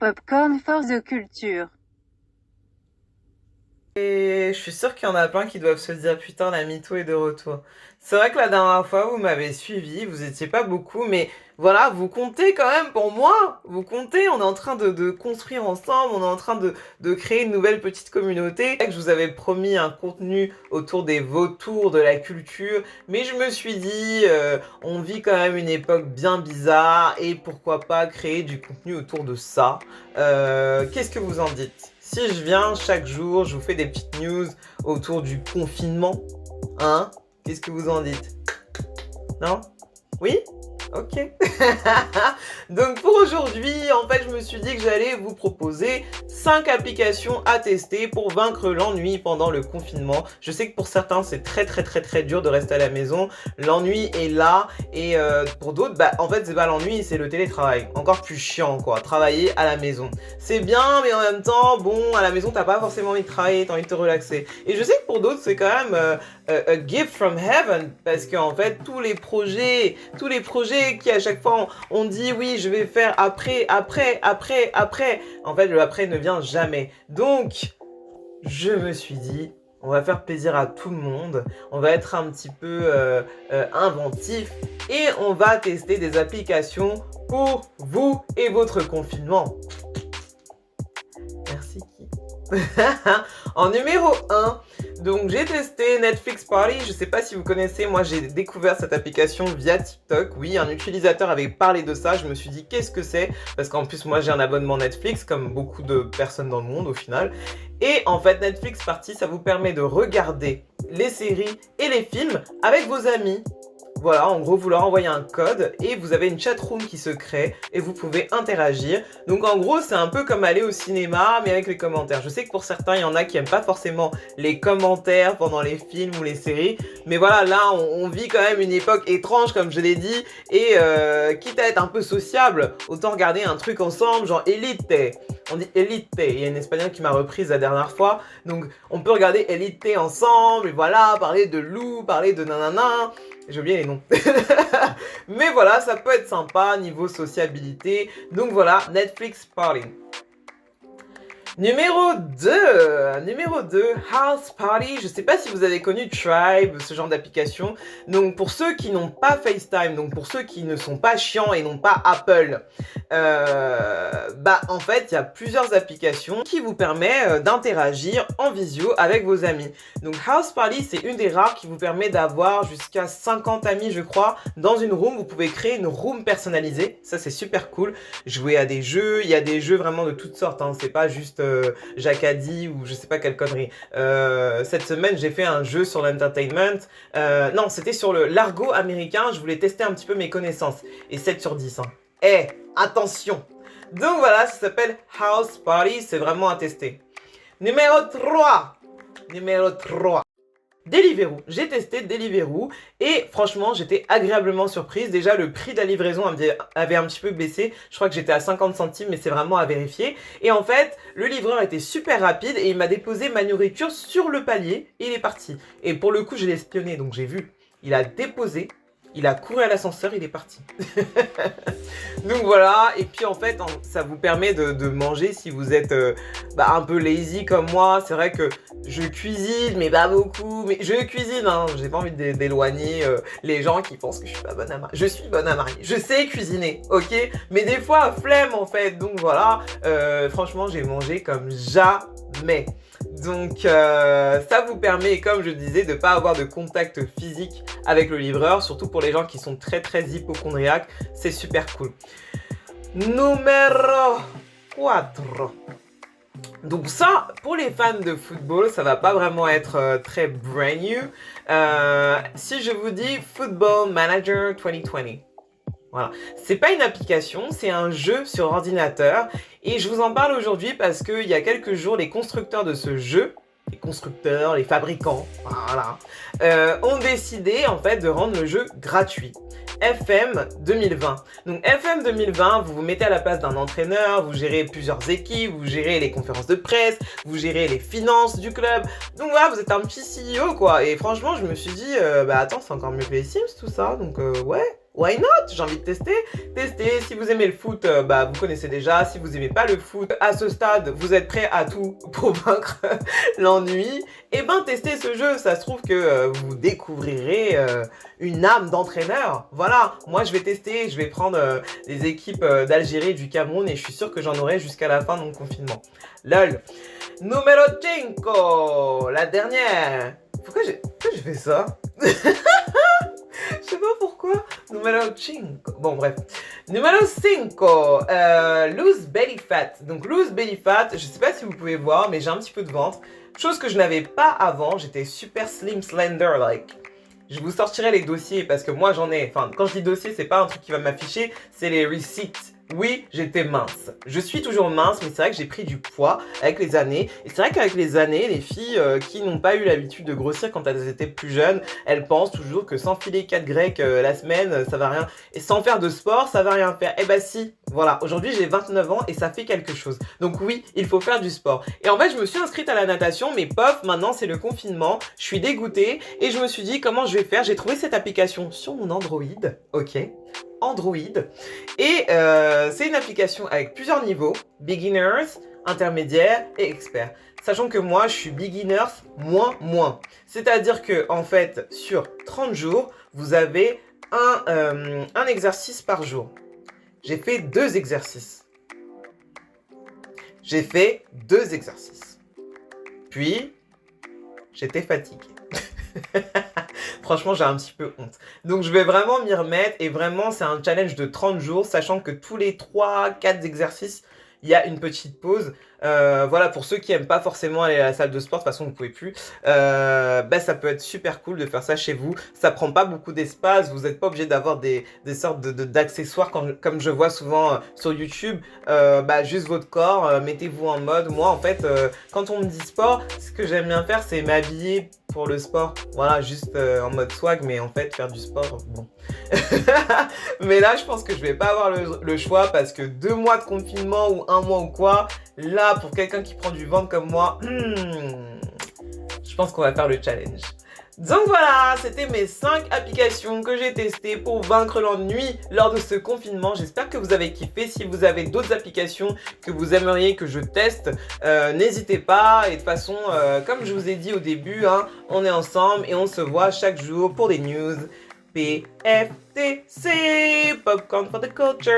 Popcorn for the culture. Et je suis sûre qu'il y en a plein qui doivent se dire putain, la mytho est de retour. C'est vrai que la dernière fois, vous m'avez suivi, vous étiez pas beaucoup, mais voilà, vous comptez quand même pour moi. Vous comptez, on est en train de construire ensemble, on est en train de créer une nouvelle petite communauté. Je vous avais promis un contenu autour des vautours, de la culture, mais je me suis dit, on vit quand même une époque bien bizarre, et pourquoi pas créer du contenu autour de ça. Qu'est-ce que vous en dites? Si je viens chaque jour, je vous fais des petites news autour du confinement, hein? Qu'est-ce que vous en dites? Non? Oui? Ok. Donc pour aujourd'hui, en fait, je me suis dit que j'allais vous proposer 5 applications à tester pour vaincre l'ennui pendant le confinement. Je sais que pour certains, c'est très dur de rester à la maison. L'ennui est là et pour d'autres, bah en fait, c'est pas l'ennui, c'est le télétravail. Encore plus chiant, quoi. Travailler à la maison. C'est bien, mais en même temps, bon, à la maison, t'as pas forcément envie de travailler, t'as envie de te relaxer. Et je sais que pour d'autres, c'est quand même a gift from heaven parce qu'en fait, tous les projets qui à chaque fois on dit oui, je vais faire après. En fait, le après ne vient jamais. Donc, je me suis dit, on va faire plaisir à tout le monde. On va être un petit peu inventif et on va tester des applications pour vous et votre confinement. Merci qui En numéro 1, donc j'ai testé Netflix Party, je sais pas si vous connaissez, moi j'ai découvert cette application via TikTok. Oui, un utilisateur avait parlé de ça, je me suis dit qu'est-ce que c'est, parce qu'en plus moi j'ai un abonnement Netflix comme beaucoup de personnes dans le monde au final. Et en fait Netflix Party, ça vous permet de regarder les séries et les films avec vos amis. Voilà, en gros, vous leur envoyez un code et vous avez une chatroom qui se crée et vous pouvez interagir. Donc en gros, c'est un peu comme aller au cinéma, mais avec les commentaires. Je sais que pour certains, il y en a qui n'aiment pas forcément les commentaires pendant les films ou les séries. Mais voilà, là, on vit quand même une époque étrange, comme je l'ai dit. Et quitte à être un peu sociable, autant regarder un truc ensemble, genre Elite. On dit Elite. Il y a une espagnole qui m'a reprise la dernière fois. Donc on peut regarder Elite ensemble, et voilà, parler de loup, parler de nanana. J'ai oublié les noms. Mais voilà, ça peut être sympa niveau sociabilité. Donc voilà, Netflix Party. Numéro 2, House Party. Je sais pas si vous avez connu Tribe, ce genre d'application. Donc pour ceux qui n'ont pas FaceTime, donc pour ceux qui ne sont pas chiants et n'ont pas Apple, bah en fait il y a plusieurs applications qui vous permettent d'interagir en visio avec vos amis. Donc House Party, c'est une des rares qui vous permet d'avoir jusqu'à 50 amis, je crois, dans une room. Vous pouvez créer une room personnalisée, ça c'est super cool. Jouer à des jeux, il y a des jeux vraiment de toutes sortes, hein. C'est pas juste Jacadi ou je sais pas quelle connerie. Cette semaine, j'ai fait un jeu sur l'entertainment. Non, c'était sur l'argot américain. Je voulais tester un petit peu mes connaissances. Et 7 sur 10. Hein. Eh, attention. Donc voilà, ça s'appelle House Party. C'est vraiment à tester. Numéro 3. Deliveroo, j'ai testé Deliveroo et franchement j'étais agréablement surprise. Déjà le prix de la livraison avait un petit peu baissé, je crois que j'étais à 50 centimes mais c'est vraiment à vérifier. Et en fait le livreur était super rapide et il m'a déposé ma nourriture sur le palier et il est parti. Et pour le coup je l'ai espionné donc j'ai vu, il a déposé, il a couru à l'ascenseur, il est parti. Donc voilà, et puis en fait, ça vous permet de manger si vous êtes un peu lazy comme moi. C'est vrai que je cuisine, mais pas beaucoup. Mais je cuisine, hein, j'ai pas envie d'éloigner les gens qui pensent que je suis pas bonne à marier. Je suis bonne à marier, je sais cuisiner, ok? Mais des fois, flemme en fait. Donc voilà, franchement, j'ai mangé comme jamais. Donc ça vous permet, comme je disais, de ne pas avoir de contact physique avec le livreur, surtout pour les gens qui sont très hypocondriaques, c'est super cool. Numéro 4. Donc ça, pour les fans de football, ça va pas vraiment être très brand new. Si je vous dis Football Manager 2020. Voilà, c'est pas une application, c'est un jeu sur ordinateur et je vous en parle aujourd'hui parce qu'il y a quelques jours, les constructeurs de ce jeu, les fabricants, voilà, ont décidé en fait de rendre le jeu gratuit. FM 2020. Donc FM 2020, vous vous mettez à la place d'un entraîneur, vous gérez plusieurs équipes, vous gérez les conférences de presse, vous gérez les finances du club. Donc voilà, vous êtes un petit CEO quoi. Et franchement, je me suis dit, attends, c'est encore mieux que les Sims tout ça, donc ouais. Why not? J'ai envie de tester. Tester, si vous aimez le foot, vous connaissez déjà. Si vous aimez pas le foot, à ce stade, vous êtes prêt à tout pour vaincre l'ennui. Et ben, testez ce jeu. Ça se trouve que vous découvrirez une âme d'entraîneur. Voilà, moi je vais tester. Je vais prendre les équipes d'Algérie et du Cameroun et je suis sûr que j'en aurai jusqu'à la fin de mon confinement. LOL. Numéro 5, la dernière. Pourquoi je fais ça? Je sais pas pourquoi. Numéro 5. Bon, bref. Numéro 5. Lose belly fat. Donc, lose belly fat, je sais pas si vous pouvez voir, mais j'ai un petit peu de ventre. Chose que je n'avais pas avant. J'étais super slim, slender, like. Je vous sortirai les dossiers parce que moi j'en ai. Enfin, quand je dis dossier, c'est pas un truc qui va m'afficher, c'est les receipts. Oui, j'étais mince. Je suis toujours mince, mais c'est vrai que j'ai pris du poids avec les années. Et c'est vrai qu'avec les années, les filles qui n'ont pas eu l'habitude de grossir quand elles étaient plus jeunes, elles pensent toujours que sans filer 4 grecs la semaine, ça va rien. Et sans faire de sport, ça va rien faire. Eh bah si, voilà. Aujourd'hui, j'ai 29 ans et ça fait quelque chose. Donc oui, il faut faire du sport. Et en fait, je me suis inscrite à la natation, mais pof, maintenant c'est le confinement. Je suis dégoûtée et je me suis dit comment je vais faire. J'ai trouvé cette application sur mon Android. Ok. Android et c'est une application avec plusieurs niveaux, beginners, intermédiaires et experts. Sachant que moi je suis beginners moins. C'est-à-dire que en fait sur 30 jours, vous avez un exercice par jour. J'ai fait 2 exercices. Puis j'étais fatiguée. Franchement, j'ai un petit peu honte. Donc, je vais vraiment m'y remettre. Et vraiment, c'est un challenge de 30 jours, sachant que tous les 3-4 exercices, il y a une petite pause. Voilà, pour ceux qui n'aiment pas forcément aller à la salle de sport, de toute façon, vous ne pouvez plus. Ça peut être super cool de faire ça chez vous. Ça prend pas beaucoup d'espace. Vous n'êtes pas obligé d'avoir des sortes d'accessoires comme je vois souvent sur YouTube. Juste votre corps, mettez-vous en mode. Moi, en fait, quand on me dit sport, ce que j'aime bien faire, c'est m'habiller pour le sport. Voilà, juste en mode swag, mais en fait, faire du sport, bon. Mais là, je pense que je vais pas avoir le choix parce que 2 mois de confinement ou 1 mois ou quoi, là, pour quelqu'un qui prend du ventre comme moi, je pense qu'on va faire le challenge. Donc voilà, c'était mes 5 applications que j'ai testées pour vaincre l'ennui lors de ce confinement. J'espère que vous avez kiffé. Si vous avez d'autres applications que vous aimeriez que je teste, n'hésitez pas. Et de toute façon, comme je vous ai dit au début, on est ensemble et on se voit chaque jour pour des news. PFTC, Popcorn for the Culture.